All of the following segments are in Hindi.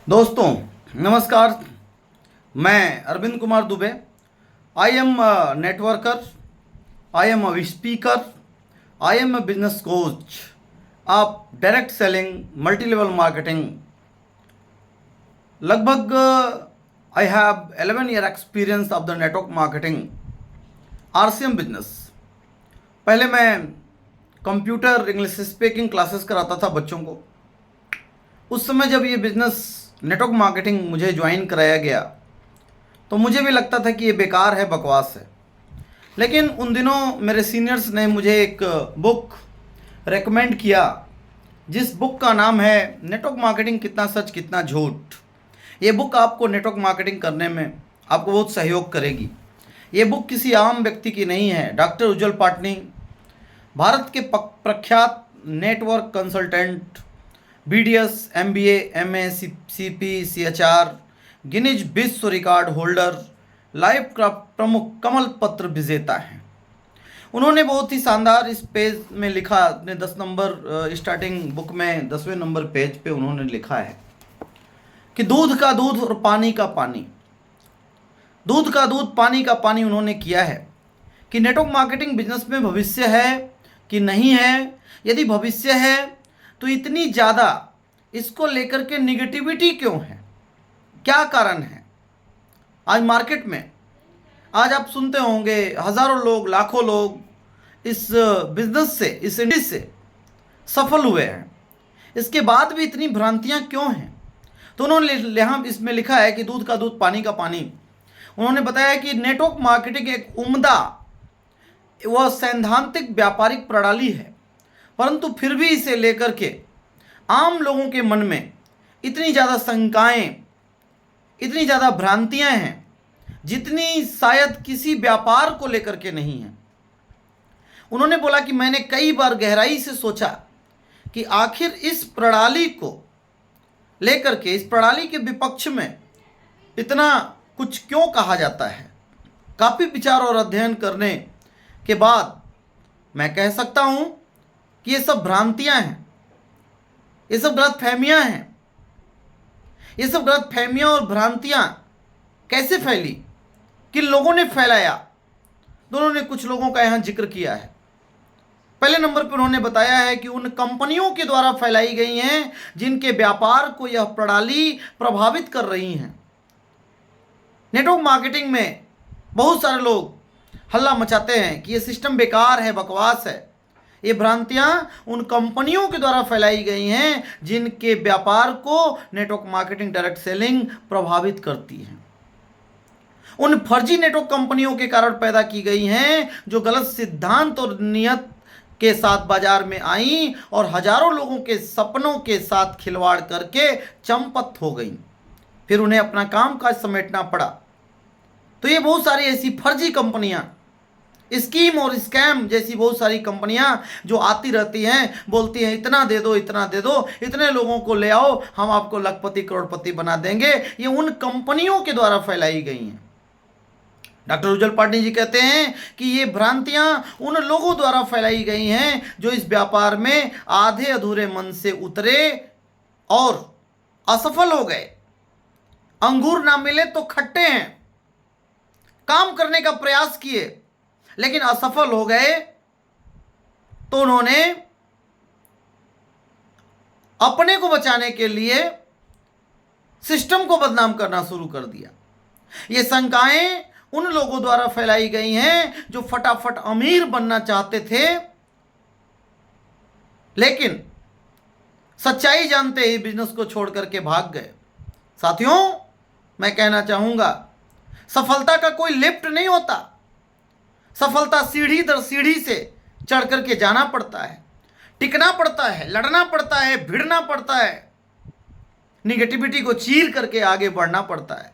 दोस्तों नमस्कार। मैं Arvind Kumar Dubey. I am networker, I am a speaker, I am a business coach of direct selling multi level marketing. लगभग I have 11 year experience of the network marketing RCM business. पहले मैं कंप्यूटर इंग्लिश स्पीकिंग क्लासेस कराता था बच्चों को। उस समय जब ये बिजनेस नेटवर्क मार्केटिंग मुझे ज्वाइन कराया गया तो मुझे भी लगता था कि ये बेकार है, बकवास है। लेकिन उन दिनों मेरे सीनियर्स ने मुझे एक बुक रेकमेंड किया, जिस बुक का नाम है नेटवर्क मार्केटिंग कितना सच कितना झूठ। ये बुक आपको नेटवर्क मार्केटिंग करने में आपको बहुत सहयोग करेगी। ये बुक किसी आम व्यक्ति की नहीं है। डॉक्टर उज्ज्वल पाटनी, भारत के प्रख्यात network consultant, BDS, MBA, MA, CP, CHR, Guinness विश्व रिकॉर्ड होल्डर, लाइफ का प्रमुख कमल पत्र विजेता हैं। उन्होंने बहुत ही शानदार इस पेज में लिखा, अपने 10 नंबर स्टार्टिंग बुक में 10वें नंबर पेज पे उन्होंने लिखा है कि दूध का दूध और पानी का पानी, दूध का दूध पानी का पानी। उन्होंने किया है कि नेटवर्क मार्केटिंग बिजनेस में भविष्य है कि नहीं है। यदि भविष्य है तो इतनी ज़्यादा इसको लेकर के निगेटिविटी क्यों है, क्या कारण है। आज मार्केट में आज आप सुनते होंगे हज़ारों लोग, लाखों लोग इस बिजनेस से, इस इंडस्ट्री से सफल हुए हैं। इसके बाद भी इतनी भ्रांतियां क्यों हैं? तो उन्होंने यहाँ इसमें लिखा है कि दूध का दूध पानी का पानी। उन्होंने बताया कि नेटवर्क मार्केटिंग एक उम्दा व सैद्धांतिक व्यापारिक प्रणाली है, परंतु फिर भी इसे लेकर के आम लोगों के मन में इतनी ज़्यादा शंकाएं, इतनी ज़्यादा भ्रांतियां हैं जितनी शायद किसी व्यापार को लेकर के नहीं है। उन्होंने बोला कि मैंने कई बार गहराई से सोचा कि आखिर इस प्रणाली को लेकर के, इस प्रणाली के विपक्ष में इतना कुछ क्यों कहा जाता है। काफ़ी विचार और अध्ययन करने के बाद मैं कह सकता हूँ कि ये सब भ्रांतियां हैं, ये सब गलत फहमियाँ हैं। ये सब गलत फहमियाँ और भ्रांतियाँ कैसे फैली, किन लोगों ने फैलाया, दोनों ने कुछ लोगों का यहाँ जिक्र किया है। पहले नंबर पर उन्होंने बताया है कि उन कंपनियों के द्वारा फैलाई गई हैं जिनके व्यापार को यह प्रणाली प्रभावित कर रही हैं। नेटवर्क मार्केटिंग में बहुत सारे लोग हल्ला मचाते हैं कि ये सिस्टम बेकार है, बकवास है। ये भ्रांतियां उन कंपनियों के द्वारा फैलाई गई हैं जिनके व्यापार को नेटवर्क मार्केटिंग डायरेक्ट सेलिंग प्रभावित करती है। उन फर्जी नेटवर्क कंपनियों के कारण पैदा की गई हैं जो गलत सिद्धांत और नियत के साथ बाजार में आई और हजारों लोगों के सपनों के साथ खिलवाड़ करके चंपत हो गई। फिर उन्हें अपना काम काज समेटना पड़ा। तो ये बहुत सारी ऐसी फर्जी कंपनियां, स्कीम और स्कैम जैसी बहुत सारी कंपनियां जो आती रहती हैं, बोलती हैं इतना दे दो, इतना दे दो, इतने लोगों को ले आओ, हम आपको लखपति करोड़पति बना देंगे। ये उन कंपनियों के द्वारा फैलाई गई हैं। डॉक्टर उज्ज्वल पाटनी जी कहते हैं कि ये भ्रांतियां उन लोगों द्वारा फैलाई गई हैं जो इस व्यापार में आधे अधूरे मन से उतरे और असफल हो गए। अंगूर ना मिले तो खट्टे हैं। काम करने का प्रयास किए लेकिन असफल हो गए, तो उन्होंने अपने को बचाने के लिए सिस्टम को बदनाम करना शुरू कर दिया। ये शंकाएं उन लोगों द्वारा फैलाई गई हैं जो फटाफट अमीर बनना चाहते थे, लेकिन सच्चाई जानते ही बिजनेस को छोड़ करके भाग गए। साथियों, मैं कहना चाहूंगा, सफलता का कोई लिफ्ट नहीं होता। सफलता सीढ़ी दर सीढ़ी से चढ़ करके जाना पड़ता है, टिकना पड़ता है, लड़ना पड़ता है, भिड़ना पड़ता है, निगेटिविटी को चीर करके आगे बढ़ना पड़ता है।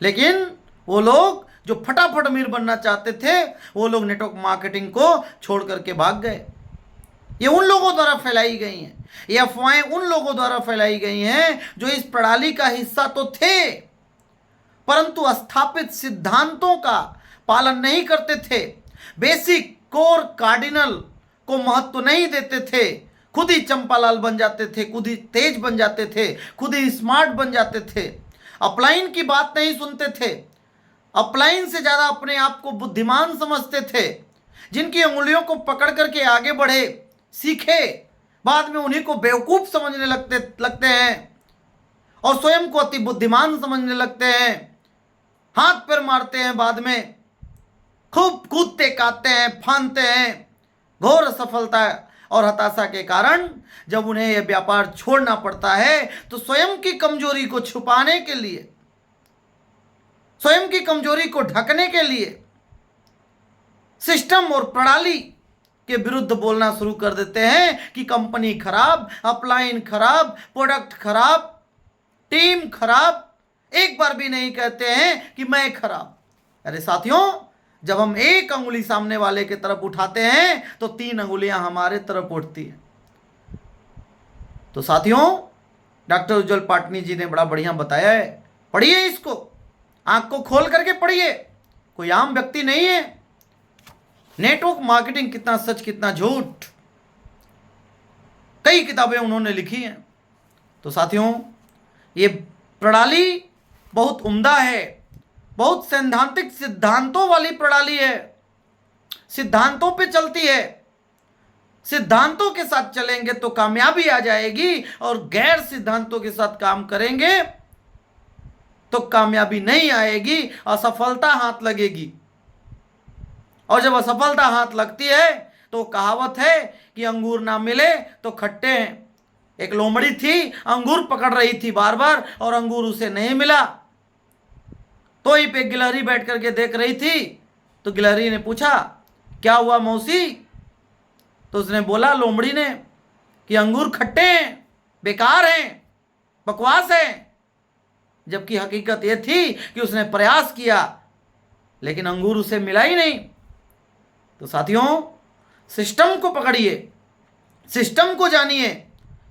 लेकिन वो लोग जो फटाफट अमीर बनना चाहते थे, वो लोग नेटवर्क मार्केटिंग को छोड़ करके भाग गए। ये उन लोगों द्वारा फैलाई गई हैं, ये अफवाहें उन लोगों द्वारा फैलाई गई हैं जो इस प्रणाली का हिस्सा तो थे, परंतु स्थापित सिद्धांतों का पालन नहीं करते थे, बेसिक कोर कार्डिनल को महत्व नहीं देते थे, खुद ही चंपालाल बन जाते थे, खुद ही तेज बन जाते थे, खुद ही स्मार्ट बन जाते थे, अपलाइन की बात नहीं सुनते थे, अपलाइन से ज़्यादा अपने आप को बुद्धिमान समझते थे, जिनकी उंगलियों को पकड़ करके आगे बढ़े, सीखे, बाद में उन्हीं को बेवकूफ़ समझने लगते हैं और स्वयं को अति बुद्धिमान समझने लगते हैं, हाथ पैर मारते हैं, बाद में खूब कूदते काटते हैं, फांदते हैं। घोर असफलता और हताशा के कारण जब उन्हें यह व्यापार छोड़ना पड़ता है तो स्वयं की कमजोरी को छुपाने के लिए, स्वयं की कमजोरी को ढकने के लिए सिस्टम और प्रणाली के विरुद्ध बोलना शुरू कर देते हैं कि कंपनी खराब, अपलाइन खराब, प्रोडक्ट खराब, टीम खराब। एक बार भी नहीं कहते हैं कि मैं खराब। अरे साथियों, जब हम एक अंगुली सामने वाले की तरफ उठाते हैं तो 3 अंगुलियां हमारे तरफ उठती हैं। तो साथियों, डॉक्टर उज्जवल पाटनी जी ने बड़ा बढ़िया बताया है, पढ़िए इसको, आंख को खोल करके पढ़िए, कोई आम व्यक्ति नहीं है। नेटवर्क मार्केटिंग कितना सच कितना झूठ, कई किताबें उन्होंने लिखी हैं। तो साथियों, ये प्रणाली बहुत उम्दा है, बहुत सैद्धांतिक सिद्धांतों वाली प्रणाली है, सिद्धांतों पे चलती है। सिद्धांतों के साथ चलेंगे तो कामयाबी आ जाएगी और गैर सिद्धांतों के साथ काम करेंगे तो कामयाबी नहीं आएगी, असफलता हाथ लगेगी। और जब असफलता हाथ लगती है तो कहावत है कि अंगूर ना मिले तो खट्टे हैं। एक लोमड़ी थी, अंगूर पकड़ रही थी बार बार और अंगूर उसे नहीं मिला, तो ही पे गिलहरी बैठ करके देख रही थी। तो गिलहरी ने पूछा, क्या हुआ मौसी? तो उसने बोला, लोमड़ी ने, कि अंगूर खट्टे हैं, बेकार हैं, बकवास है। जबकि हकीकत यह थी कि उसने प्रयास किया लेकिन अंगूर उसे मिला ही नहीं। तो साथियों, सिस्टम को पकड़िए, सिस्टम को जानिए,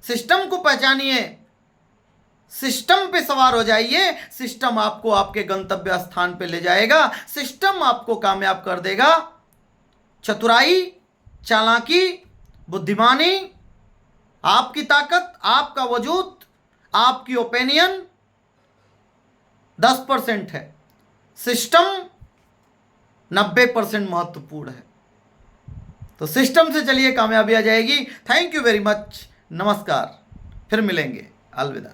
सिस्टम को पहचानिए, सिस्टम पे सवार हो जाइए। सिस्टम आपको आपके गंतव्य स्थान पे ले जाएगा, सिस्टम आपको कामयाब कर देगा। चतुराई, चालाकी, बुद्धिमानी, आपकी ताकत, आपका वजूद, आपकी ओपिनियन 10% है, सिस्टम 90% महत्वपूर्ण है। तो सिस्टम से चलिए, कामयाबी आ जाएगी। थैंक यू वेरी मच, नमस्कार, फिर मिलेंगे, अलविदा।